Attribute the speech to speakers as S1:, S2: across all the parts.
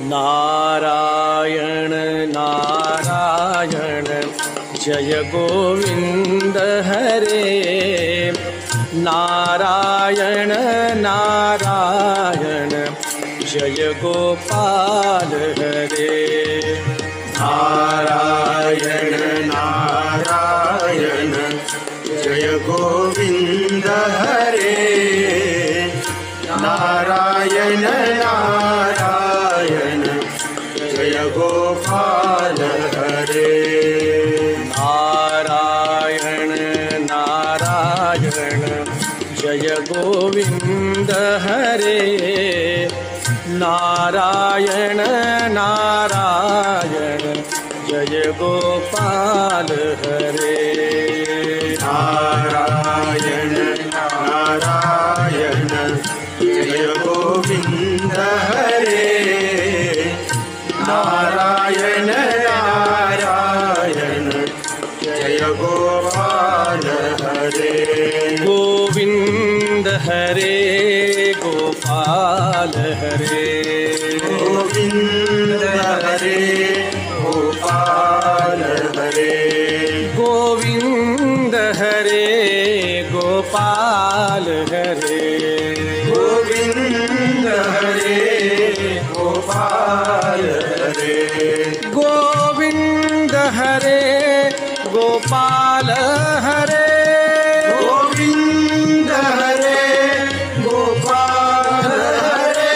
S1: Narayan Narayan Jai Govind Hare. Narayan Narayan Jai Gopal Hare.
S2: Narayan Narayan Jai Govind Hare. Narayan Narayan Jai Gopal Hare.
S1: Narayan Narayan Jai Govind Hare. Narayan Narayan Jai Gopal Hare.
S2: Narayan Narayan Jai Govind Hare. Narayan Narayan Jai Gopal Hare.
S1: Govind Hare Gopal Hare.
S2: Govind Hare Gopal Hare.
S1: Govind Hare Gopal Hare.
S2: Govind Hare Gopal Hare.
S1: Govind Hare Gopal Hare.
S2: Govind Hare Gopal Hare.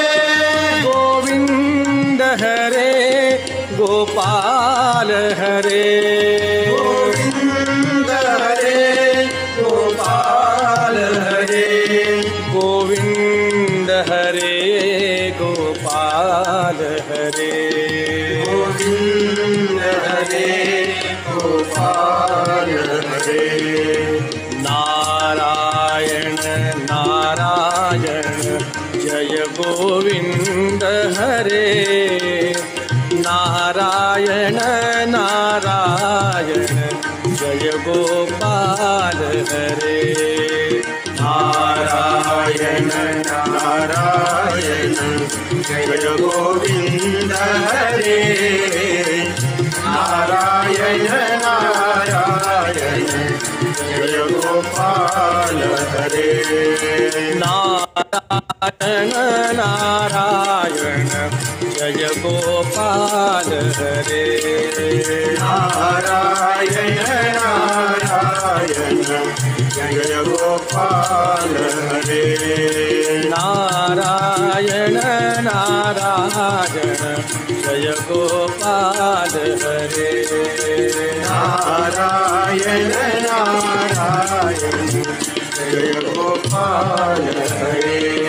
S1: Govind Hare Gopal Hare.
S2: Govind Hare Gopal Hare.
S1: Govind Hare Gopal Hare.
S2: Govind Hare Gopal Hare.
S1: Narayan Narayan Jai Govind Hare. Narayan Narayan Jai Gopal Hare.
S2: Narayan Narayan Jai Govind Hare. Narayan Narayan Jai Gopal Hare.
S1: Narayan Narayan Jai Gopal Hare.
S2: Narayan Narayan Jai Gopal Hare.
S1: Narayan Narayan Jai Gopal Hare.
S2: Narayan Narayan Jai Gopal Hare.